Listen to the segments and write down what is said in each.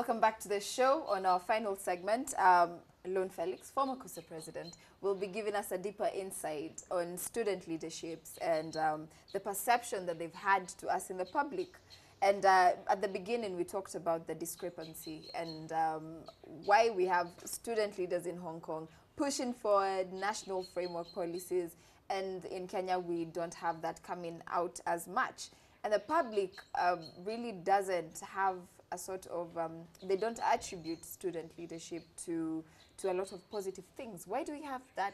Welcome back to the show. On our final segment, Lone Felix, former CUSA president, will be giving us a deeper insight on student leaderships and the perception that they've had to us in the public. And at the beginning, we talked about the discrepancy and why we have student leaders in Hong Kong pushing forward national framework policies, and in Kenya, we don't have that coming out as much. And the public really doesn't have a sort of, they don't attribute student leadership to a lot of positive things. Why do we have that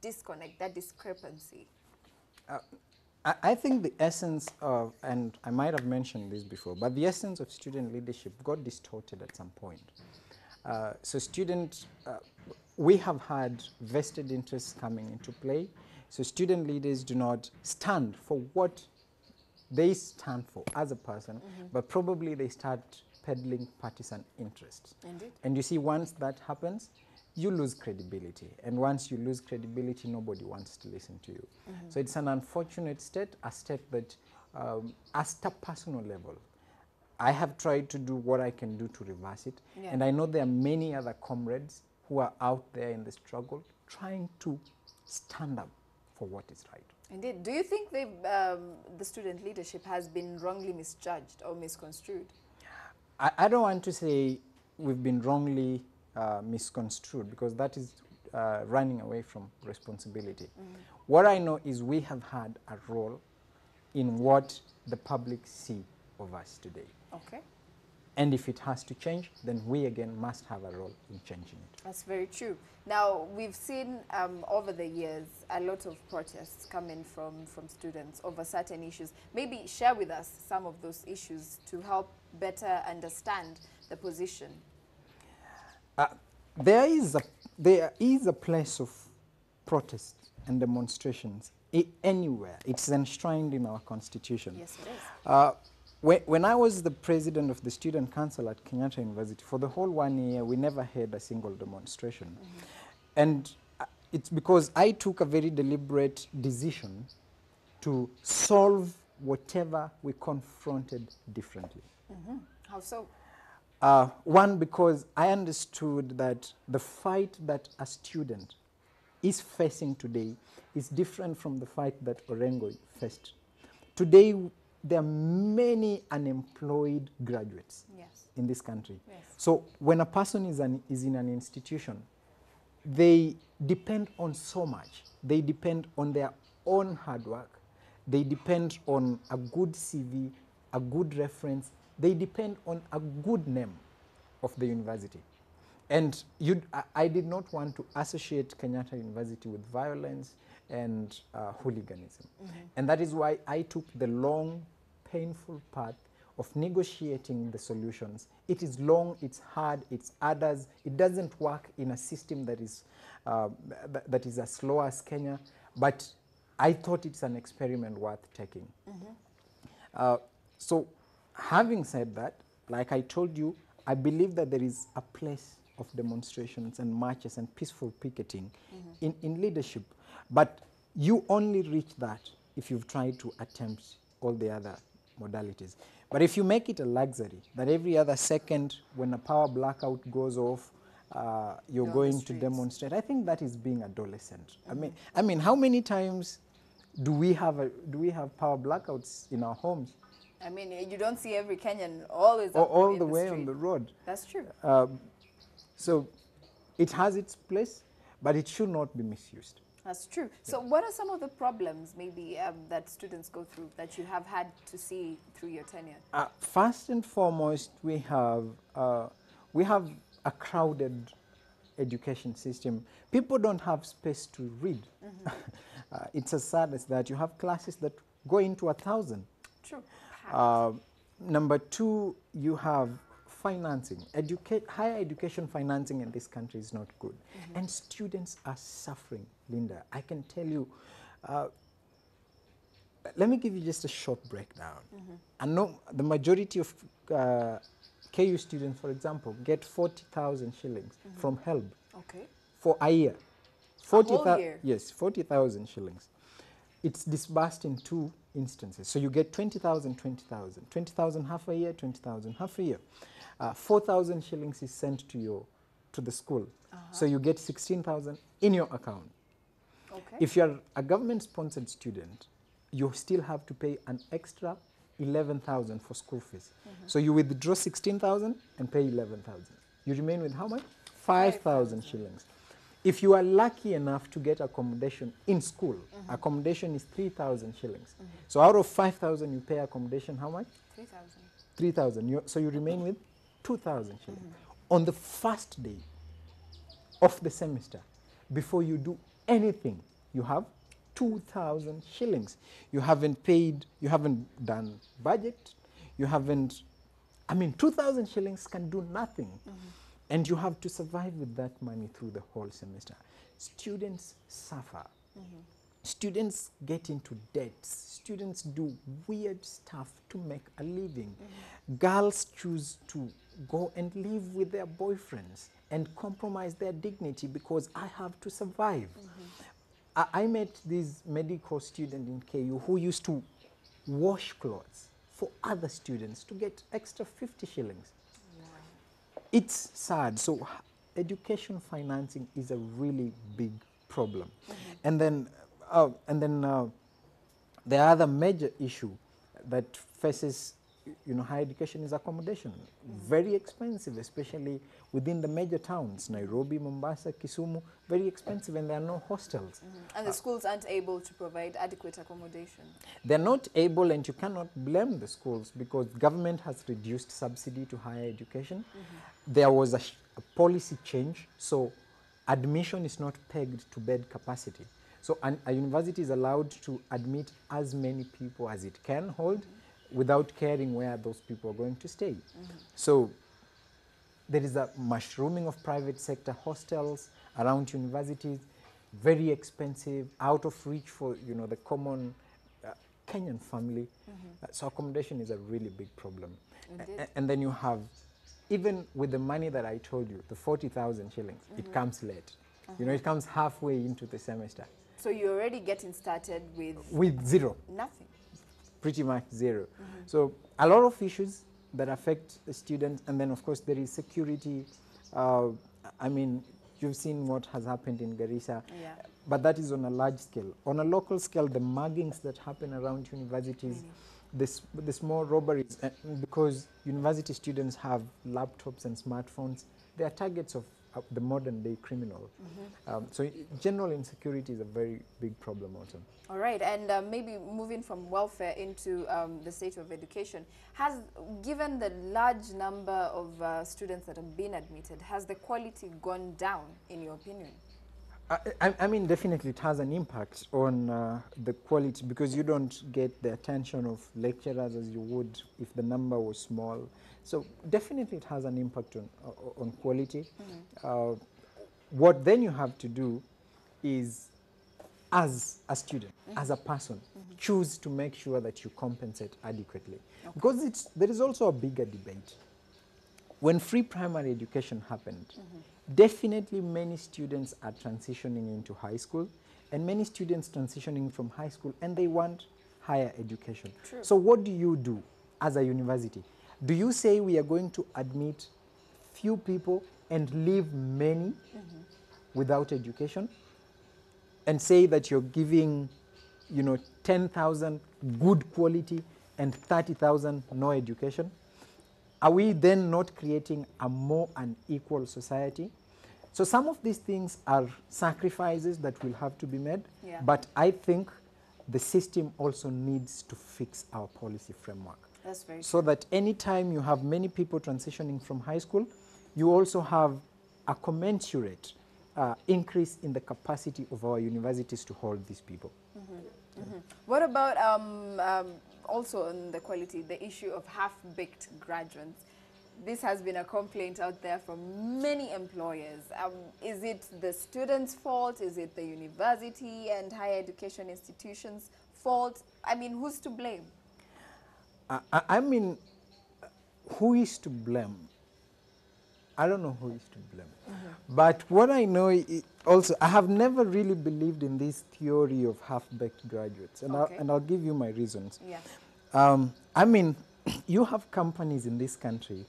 disconnect, that discrepancy? I think the essence of, and I might have mentioned this before, but the essence of student leadership got distorted at some point. So students, we have had vested interests coming into play. So student leaders do not stand for what they stand for as a person, but probably they start peddling partisan interests. Indeed. And you see, once that happens, you lose credibility. And once you lose credibility, nobody wants to listen to you. So it's an unfortunate state, a state that, at a personal level, I have tried to do what I can do to reverse it. Yeah. And I know there are many other comrades who are out there in the struggle trying to stand up for what is right. Indeed. Do you think the student leadership has been wrongly misjudged or misconstrued? I don't want to say we've been wrongly misconstrued, because that is running away from responsibility. What I know is we have had a role in what the public see of us today. Okay. And if it has to change, then we again must have a role in changing it. That's very true. Now, we've seen over the years a lot of protests coming from students over certain issues. Maybe share with us some of those issues to help better understand the position. There is a place of protest and demonstrations anywhere. It's enshrined in our constitution. Yes, it is. When I was the president of the Student Council at Kenyatta University, for the whole 1 year, we never had a single demonstration. And it's because I took a very deliberate decision to solve whatever we confronted differently. How so? One, because I understood that the fight that a student is facing today is different from the fight that Orengo faced. Today, there are many unemployed graduates in this country. Yes. So when a person is in an institution, they depend on so much. They depend on their own hard work. They depend on a good CV, a good reference. They depend on a good name of the university. And I did not want to associate Kenyatta University with violence and hooliganism. And that is why I took the long, painful path of negotiating the solutions. It is long, it's hard, it's others. It doesn't work in a system that is as slow as Kenya, but I thought it's an experiment worth taking. So having said that, like I told you, I believe that there is a place of demonstrations and marches and peaceful picketing in leadership. But you only reach that if you've tried to attempt all the other modalities. But if you make it a luxury, that every other second when a power blackout goes off, you're going to demonstrate, I think that is being adolescent. I mean, how many times do we have power blackouts in our homes? I mean, you don't see every Kenyan always all the way on the road. That's true. So it has its place, but it should not be misused. That's true. So what are some of the problems maybe that students go through that you have had to see through your tenure? First and foremost, we have a crowded education system. People don't have space to read. It's as sad as that. You have classes that go into 1,000. True. Number two, you have financing. Higher education financing in this country is not good. And students are suffering, Linda. I can tell you, let me give you just a short breakdown. I know the majority of KU students, for example, get 40,000 shillings from HELB for a year. A whole year? Yes, 40,000 shillings. It's disbursed in two instances. So you get 20,000, 20,000, 20,000 half a year, 20,000 half a year. 4,000 shillings is sent to the school. So you get 16,000 in your account. Okay. If you're a government-sponsored student, you still have to pay an extra 11,000 for school fees. So you withdraw 16,000 and pay 11,000. You remain with how much? 5,000 shillings. If you are lucky enough to get accommodation in school, accommodation is 3,000 shillings. So out of 5,000, you pay accommodation how much? 3,000. 3,000. So you remain with 2,000 shillings. On the first day of the semester, before you do anything, you have 2,000 shillings. You haven't paid, you haven't done budget, you haven't, 2,000 shillings can do nothing. And you have to survive with that money through the whole semester. Students suffer. Students get into debts. Students do weird stuff to make a living. Girls choose to go and live with their boyfriends and compromise their dignity because I have to survive. I met this medical student in KU who used to wash clothes for other students to get extra 50 shillings. It's sad. So education financing is a really big problem. And then the other major issue that faces higher education is accommodation. Very expensive, especially within the major towns, Nairobi, Mombasa, Kisumu, very expensive, and there are no hostels. And the schools aren't able to provide adequate accommodation. They're not able, and you cannot blame the schools because government has reduced subsidy to higher education. There was a policy change, so admission is not pegged to bed capacity. So a university is allowed to admit as many people as it can hold without caring where those people are going to stay. So there is a mushrooming of private sector hostels around universities, very expensive, out of reach for the common Kenyan family. So accommodation is a really big problem. And then you have, even with the money that I told you, the 40,000 shillings, it comes late. It comes halfway into the semester. So you're already getting started with zero. Nothing. Pretty much zero. So a lot of issues that affect the students, and then of course there is security. You've seen what has happened in Garissa, but that is on a large scale. On a local scale, the muggings that happen around universities, the small robberies, because university students have laptops and smartphones, they are targets of the modern day criminal. So general insecurity is a very big problem also. All right, and maybe moving from welfare into the state of education, given the large number of students that have been admitted, has the quality gone down, in your opinion? Definitely it has an impact on the quality, because you don't get the attention of lecturers as you would if the number was small. So definitely it has an impact on quality. What then you have to do is, as a student, as a person, choose to make sure that you compensate adequately. Because there is also a bigger debate. When free primary education happened, definitely many students are transitioning into high school, and many students transitioning from high school, and they want higher education. True. So what do you do as a university? Do you say we are going to admit few people and leave many without education, and say that you're giving 10,000 good quality and 30,000 no education? Are we then not creating a more unequal society? So some of these things are sacrifices that will have to be made, but I think the system also needs to fix our policy framework. That's very so true. that anytime you have many people transitioning from high school, you also have a commensurate increase in the capacity of our universities to hold these people. What about also on the quality, the issue of half-baked graduates? This has been a complaint out there from many employers. Is it the students' fault? Is it the university and higher education institutions' fault? Who's to blame? Who is to blame? I don't know who is to blame. But what I know also, I have never really believed in this theory of half-baked graduates, and, Okay. I'll give you my reasons. Yeah. I mean, you have companies in this country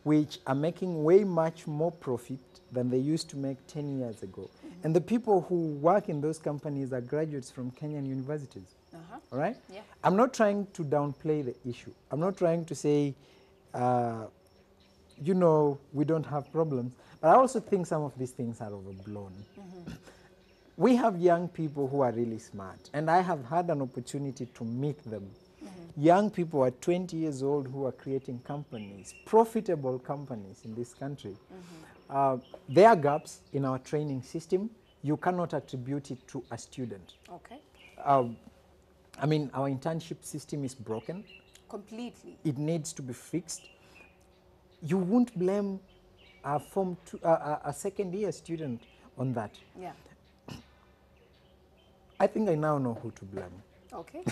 which are making way much more profit than they used to make 10 years ago. And the people who work in those companies are graduates from Kenyan universities. All right? Yeah. I'm not trying to downplay the issue. I'm not trying to say, you know, we don't have problems. But I also think some of these things are overblown. We have young people who are really smart, and I have had an opportunity to meet them. Young people at 20 years old who are creating companies, profitable companies in this country. There are gaps in our training system. You cannot attribute it to a student. Okay. I mean, our internship system is broken. Completely. It needs to be fixed. You won't blame a second-year student on that. Yeah. I think I now know who to blame. Okay.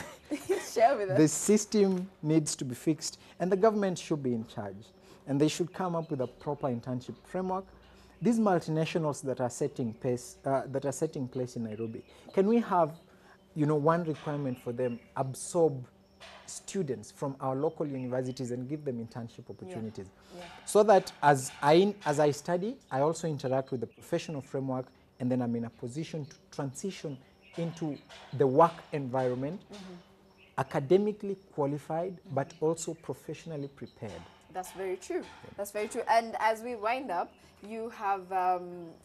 Share with us. The system needs to be fixed, and the government should be in charge, and they should come up with a proper internship framework. These multinationals that are setting place in Nairobi, can we have, you know, one requirement for them: absorb students from our local universities and give them internship opportunities, so that as I study, I also interact with the professional framework, and then I'm in a position to transition into the work environment, academically qualified, but also professionally prepared. That's very true. That's very true. And as we wind up, you have, I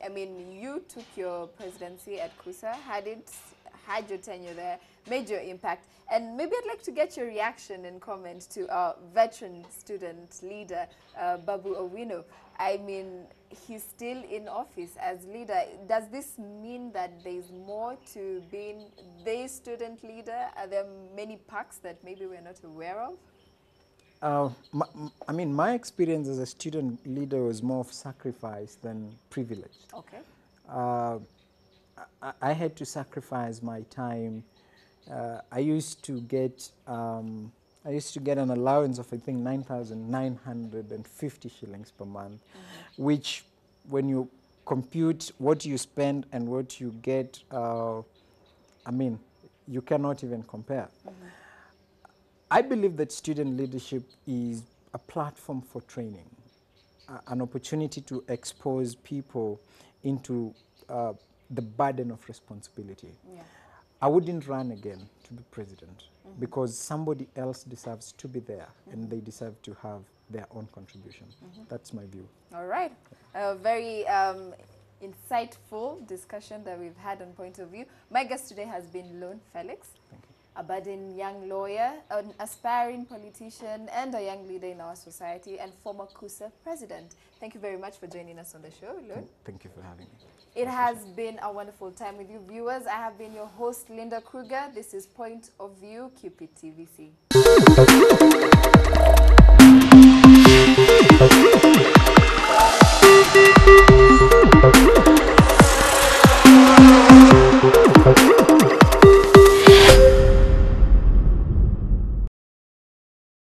mean, you took your presidency at KUSA, had your tenure there, made your impact. And maybe I'd like to get your reaction and comment to our veteran student leader, Babu Owino. I mean, he's still in office as leader. Does this mean that there's more to being the student leader? Are there many perks that maybe we're not aware of? I mean, my experience as a student leader was more of sacrifice than privilege. Okay. I had to sacrifice my time. I used to get an allowance of, I think, 9,950 shillings per month, which, when you compute what you spend and what you get, I mean, you cannot even compare. I believe that student leadership is a platform for training, an opportunity to expose people into the burden of responsibility. Yeah. I wouldn't run again to be president because somebody else deserves to be there and they deserve to have their own contribution. That's my view. All right. A very insightful discussion that we've had on Point of View. My guest today has been Lone Felix, a budding young lawyer, an aspiring politician, and a young leader in our society, and former KUSA president. Thank you very much for joining us on the show, Lone. Thank you for having me. It has been a wonderful time with you, viewers. I have been your host, Linda Kruger. This is Point of View, Cupid TVC.